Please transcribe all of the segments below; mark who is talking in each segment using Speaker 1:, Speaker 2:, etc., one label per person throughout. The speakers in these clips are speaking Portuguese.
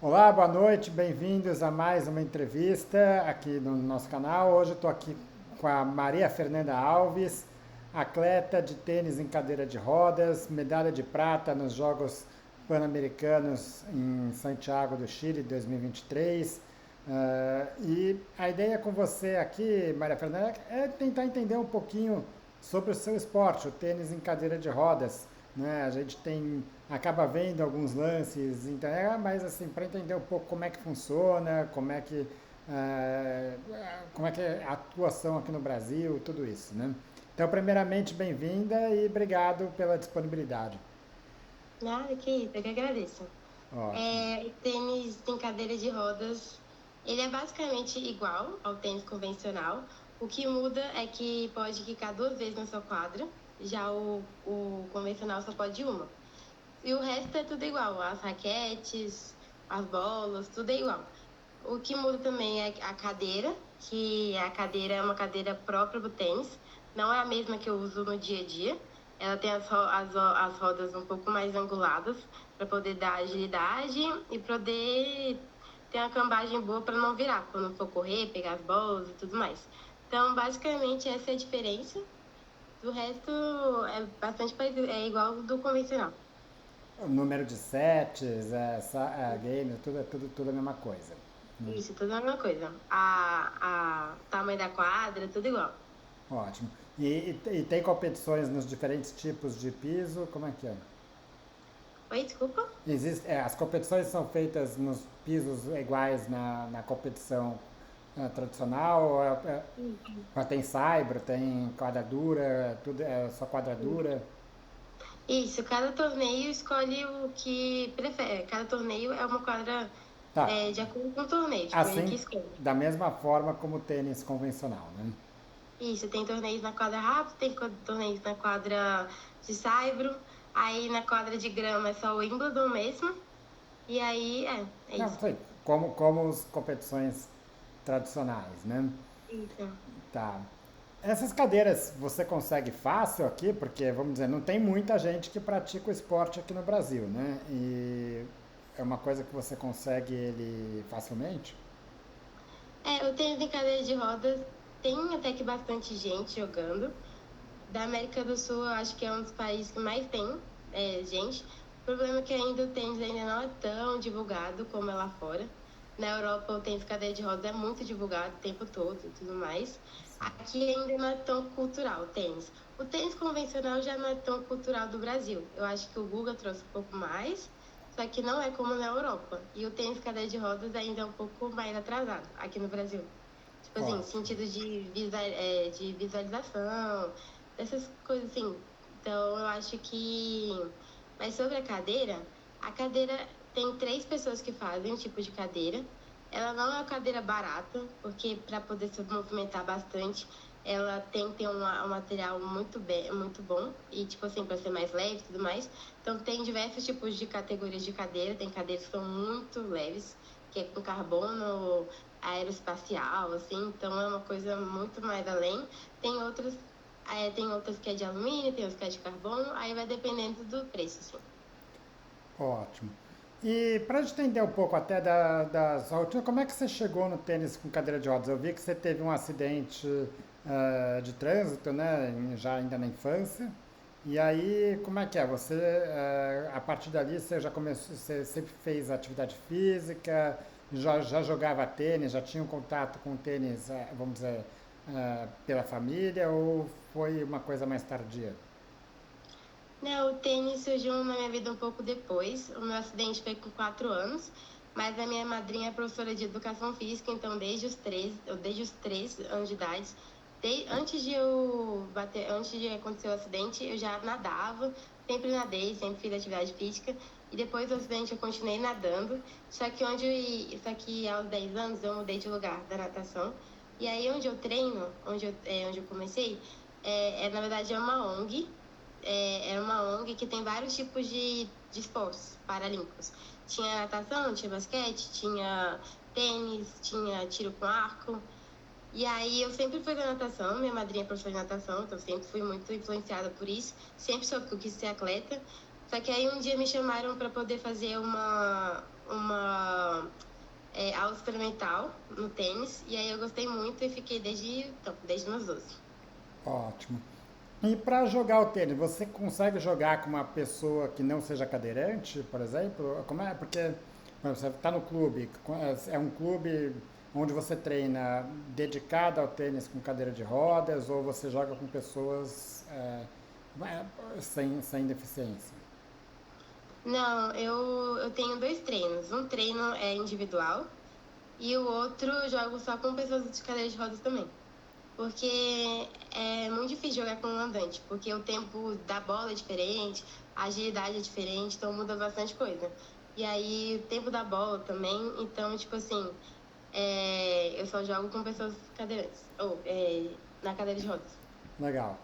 Speaker 1: Olá, boa noite, bem-vindos a mais uma entrevista aqui no nosso canal. Hoje eu estou aqui com a Maria Fernanda Alves, atleta de tênis em cadeira de rodas, medalha de prata nos Jogos Pan-Americanos em Santiago do Chile 2023. E a ideia com você aqui, Maria Fernanda, é tentar entender um pouquinho sobre o seu esporte, o tênis em cadeira de rodas, né? A gente acaba vendo alguns lances, mas assim, para entender um pouco como é que funciona, eh, como é que é a atuação aqui no Brasil, tudo isso, né? Então, primeiramente, bem-vinda e obrigado pela disponibilidade.
Speaker 2: Nada, que isso, eu que agradeço.
Speaker 1: Ótimo.
Speaker 2: O tênis em cadeira de rodas, ele é basicamente igual ao tênis convencional. O que muda é que pode quicar duas vezes na sua quadra, já o convencional só pode uma. E o resto é tudo igual, as raquetes, as bolas, tudo é igual. O que muda também é a cadeira, que a cadeira é uma cadeira própria do tênis, não é a mesma que eu uso no dia a dia. Ela tem as rodas um pouco mais anguladas para poder dar agilidade e poder ter uma cambagem boa para não virar quando for correr, pegar as bolas e tudo mais. Então, basicamente, essa é a diferença. Do resto, é bastante parecido, é igual do convencional.
Speaker 1: O número de sets, game, tudo a mesma coisa.
Speaker 2: Isso, tudo a mesma coisa. Tamanho da quadra, tudo igual.
Speaker 1: Ótimo. E tem competições nos diferentes tipos de piso? Como é que é?
Speaker 2: Oi, desculpa?
Speaker 1: As competições são feitas nos pisos iguais na competição tradicional? Mas tem saibro, tem quadradura, tudo é só quadradura?
Speaker 2: Isso, cada torneio escolhe o que prefere. Cada torneio é uma quadra
Speaker 1: Tá.
Speaker 2: de acordo com o torneio, tipo, ele que
Speaker 1: Assim,
Speaker 2: escolhe.
Speaker 1: da mesma forma como o tênis convencional, né?
Speaker 2: Isso, tem torneios na quadra rápida, tem torneios na quadra de saibro, aí na quadra de grama é só o Wimbledon mesmo, e aí é
Speaker 1: Não,
Speaker 2: isso.
Speaker 1: sei, como as competições tradicionais, né?
Speaker 2: Isso.
Speaker 1: Tá. Essas cadeiras você consegue fácil aqui, porque, vamos dizer, não tem muita gente que pratica o esporte aqui no Brasil, né? E é uma coisa que você consegue ele facilmente?
Speaker 2: O tênis em cadeira de rodas tem até que bastante gente jogando. Da América do Sul, eu acho que é um dos países que mais tem gente. O problema é que ainda o tênis ainda não é tão divulgado como é lá fora. Na Europa, o tênis cadeira de rodas é muito divulgado o tempo todo e tudo mais. Aqui ainda não é tão cultural o tênis. O tênis convencional já não é tão cultural do Brasil. Eu acho que o Guga trouxe um pouco mais, só que não é como na Europa. E o tênis cadeira de rodas ainda é um pouco mais atrasado aqui no Brasil. Tipo assim,
Speaker 1: Ótimo.
Speaker 2: sentido de visualização, essas coisas assim. Então, eu acho que. Mas sobre a cadeira tem três pessoas que fazem o tipo de cadeira. Ela não é uma cadeira barata, porque para poder se movimentar bastante, ela tem que ter um material muito bom. E, tipo assim, para ser mais leve e tudo mais. Então, tem diversos tipos de categorias de cadeira. Tem cadeiras que são muito leves, que é com carbono aeroespacial, assim. Então, é uma coisa muito mais além. Tem outras tem outras que é de alumínio, tem outras que é de carbono, aí vai dependendo do preço, assim.
Speaker 1: Ótimo. E para a gente entender um pouco até da sua rotina, como é que você chegou no tênis com cadeira de rodas? Eu vi que você teve um acidente de trânsito, né, já ainda na infância. E aí, como é que é? Você, a partir dali, você já começou, você sempre fez atividade física, já jogava tênis, já tinha um contato com o tênis, vamos dizer, pela família, ou foi uma coisa mais tardia?
Speaker 2: Não, o tênis surgiu na minha vida um pouco depois. O meu acidente foi com 4 anos, mas a minha madrinha é professora de educação física, então desde os 3 anos de idade, antes de acontecer o acidente, eu já nadava, sempre nadei, sempre fiz atividade física. E depois do acidente eu continuei nadando, só que aos 10 anos eu mudei de lugar da natação. E aí onde eu treino, onde eu comecei, na verdade é uma ONG, era uma ONG que tem vários tipos de esportes paralímpicos. Tinha natação, tinha basquete, tinha tênis, tinha tiro com arco. E aí eu sempre fui da natação, minha madrinha é professora de natação, então sempre fui muito influenciada por isso. Sempre soube que eu quis ser atleta. Só que aí um dia me chamaram para poder fazer aula experimental no tênis, e aí eu gostei muito e fiquei desde meus 12.
Speaker 1: Ótimo. E para jogar o tênis, você consegue jogar com uma pessoa que não seja cadeirante, por exemplo? Como é? Porque por exemplo, você está no clube, é um clube onde você treina dedicado ao tênis com cadeira de rodas ou você joga com pessoas sem deficiência?
Speaker 2: Não, eu tenho 2 treinos. Um treino é individual e o outro eu jogo só com pessoas de cadeira de rodas também. Porque é muito difícil jogar com um andante, porque o tempo da bola é diferente, a agilidade é diferente, então muda bastante coisa. E aí o tempo da bola também, então, tipo assim, eu só jogo com pessoas cadeirantes, ou na cadeira de rodas.
Speaker 1: Legal.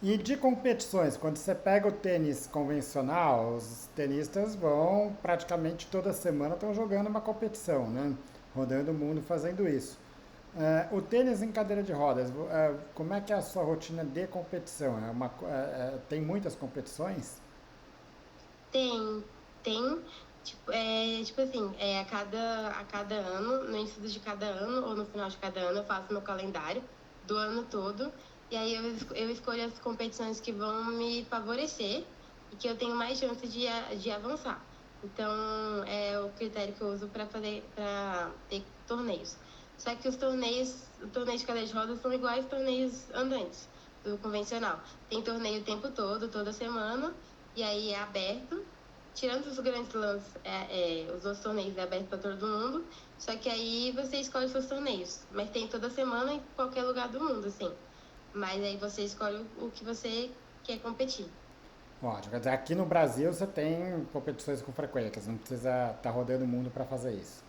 Speaker 1: E de competições, quando você pega o tênis convencional, os tenistas vão praticamente toda semana estão jogando uma competição, né? Rodando o mundo fazendo isso. O tênis em cadeira de rodas, como é que é a sua rotina de competição? Tem muitas competições?
Speaker 2: Tem, tem, tipo assim, a cada ano, no início de cada ano ou no final de cada ano, eu faço meu calendário do ano todo, e aí eu escolho as competições que vão me favorecer e que eu tenho mais chance de avançar. Então, é o critério que eu uso para ter torneios. Só que os torneios de cadeira de rodas são iguais aos torneios andantes, do convencional. Tem torneio o tempo todo, toda semana, e aí é aberto. Tirando os grandes lãs, os outros torneios é aberto para todo mundo. Só que aí você escolhe os seus torneios. Mas tem toda semana em qualquer lugar do mundo, assim. Mas aí você escolhe o que você quer competir.
Speaker 1: Ótimo. Quer dizer, aqui no Brasil você tem competições com frequência, que você não precisa estar rodando o mundo para fazer isso.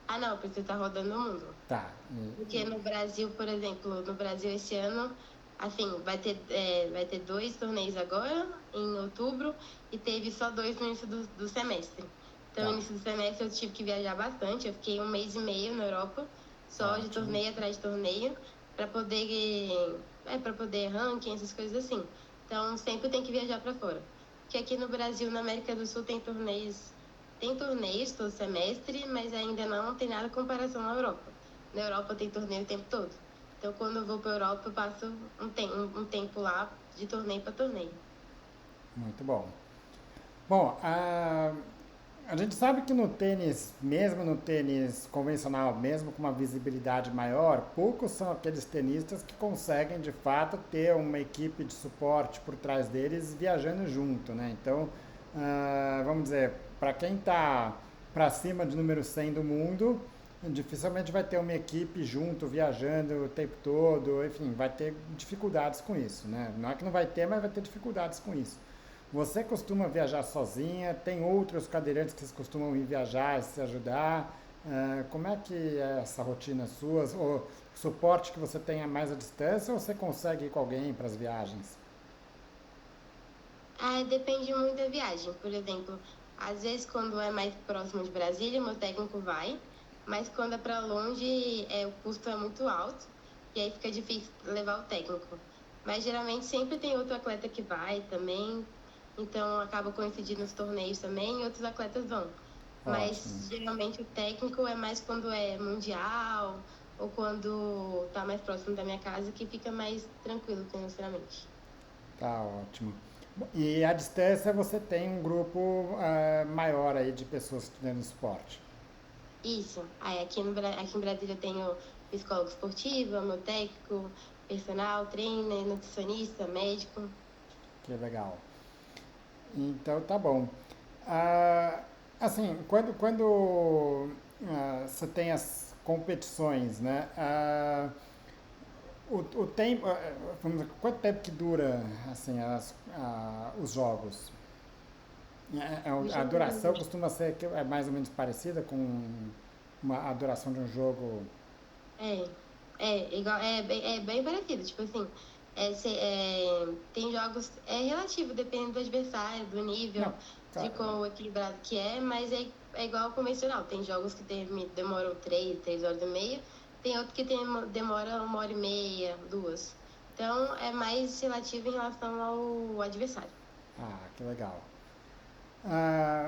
Speaker 2: Ah, não, porque você tá rodando o mundo.
Speaker 1: Tá.
Speaker 2: Porque no Brasil, por exemplo, no Brasil esse ano, assim, vai ter 2 torneios agora, em outubro, e teve só 2 no início do semestre. Então, no
Speaker 1: Tá.
Speaker 2: início do semestre eu tive que viajar bastante, eu fiquei 1 mês e meio na Europa, só de
Speaker 1: Ótimo.
Speaker 2: torneio atrás de torneio, para poder ranking, essas coisas assim. Então, sempre tem que viajar para fora. Porque aqui no Brasil, na América do Sul, tem torneios todo semestre, mas ainda não tem nada em comparação à Europa. Na Europa tem torneio o tempo todo. Então, quando eu vou para a Europa, eu passo um tempo lá de torneio para torneio.
Speaker 1: Muito bom. Bom, a gente sabe que no tênis, mesmo no tênis convencional, mesmo com uma visibilidade maior, poucos são aqueles tenistas que conseguem de fato ter uma equipe de suporte por trás deles viajando junto, né? Então, vamos dizer, para quem está para cima de número 100 do mundo, dificilmente vai ter uma equipe junto, viajando o tempo todo, enfim, vai ter dificuldades com isso, né? Não é que não vai ter, mas vai ter dificuldades com isso. Você costuma viajar sozinha? Tem outros cadeirantes que costumam ir viajar e se ajudar? Como é que é essa rotina sua? O suporte que você tem é mais à distância ou você consegue ir com alguém para as viagens?
Speaker 2: Ah, depende muito da viagem. Por exemplo, às vezes quando é mais próximo de Brasília, meu técnico vai, mas quando é para longe, o custo é muito alto e aí fica difícil levar o técnico. Mas geralmente sempre tem outro atleta que vai também, então acaba coincidindo nos torneios também e outros atletas vão.
Speaker 1: Ótimo.
Speaker 2: Mas geralmente o técnico é mais quando é mundial ou quando tá mais próximo da minha casa, que fica mais tranquilo financeiramente.
Speaker 1: Tá ótimo. E à distância você tem um grupo maior aí de pessoas estudando esporte.
Speaker 2: Isso. Aí aqui em Brasília eu tenho psicólogo esportivo, meu técnico, personal, trainer, nutricionista, médico.
Speaker 1: Que legal. Então tá bom. Ah, assim, quando você tem as competições, né? O tempo, vamos dizer, quanto tempo que dura assim os jogos? A duração costuma ser mais ou menos parecida com a duração de um jogo.
Speaker 2: É, igual, é bem parecido, tipo assim, tem jogos, é relativo, dependendo do adversário, do nível,
Speaker 1: Não,
Speaker 2: de
Speaker 1: claro,
Speaker 2: quão equilibrado que é, mas é igual ao convencional, tem jogos que demoram 3 horas e meia, tem outro que demora 1 hora e meia, 2. Então, é mais relativo em relação ao adversário.
Speaker 1: que legal.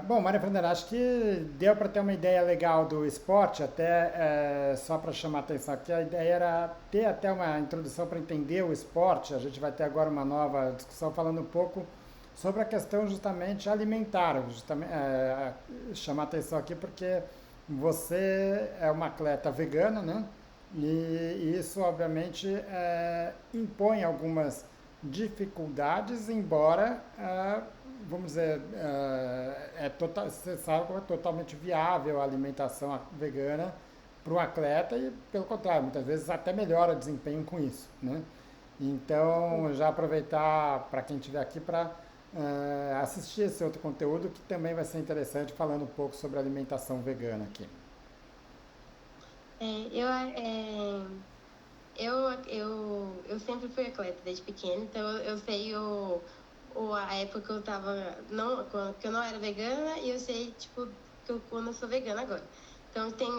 Speaker 1: Bom, Maria Fernanda, acho que deu para ter uma ideia legal do esporte, até só para chamar a atenção aqui, a ideia era ter até uma introdução para entender o esporte. A gente vai ter agora uma nova discussão falando um pouco sobre a questão justamente alimentar, justamente, chamar a atenção aqui porque você é uma atleta vegana, né? E isso, obviamente, impõe algumas dificuldades, embora, vamos dizer, você sabe que é totalmente viável a alimentação vegana para o atleta e, pelo contrário, muitas vezes até melhora o desempenho com isso, né? Então, já aproveitar para quem estiver aqui para assistir esse outro conteúdo que também vai ser interessante, falando um pouco sobre alimentação vegana aqui.
Speaker 2: É, eu sempre fui atleta desde pequena, então eu sei a época que eu tava, não, que eu não era vegana e eu sei, tipo, quando eu sou vegana agora. Então tem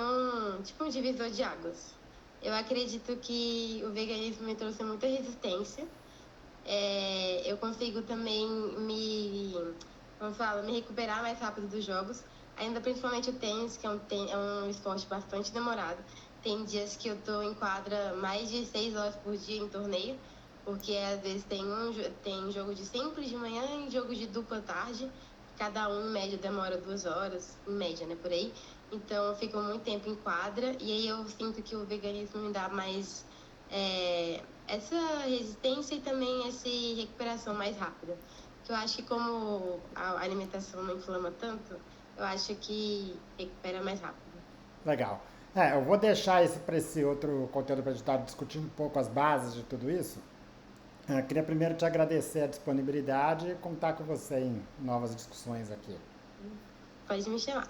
Speaker 2: tipo, um divisor de águas. Eu acredito que o veganismo me trouxe muita resistência. Eu consigo também como fala, me recuperar mais rápido dos jogos. Ainda principalmente o tênis, que é um esporte bastante demorado. Tem dias que eu tô em quadra mais de 6 horas por dia em torneio, porque às vezes tem jogo de simples de manhã e jogo de dupla tarde. Cada um, em média, demora 2 horas, em média, né, por aí. Então eu fico muito tempo em quadra e aí eu sinto que o veganismo me dá mais essa resistência e também essa recuperação mais rápida. Que eu acho que como a alimentação não inflama tanto, eu acho que recupera mais rápido.
Speaker 1: Legal. Eu vou deixar esse para esse outro conteúdo para a gente estar discutindo um pouco as bases de tudo isso. Queria primeiro te agradecer a disponibilidade e contar com você em novas discussões aqui.
Speaker 2: Pode me chamar.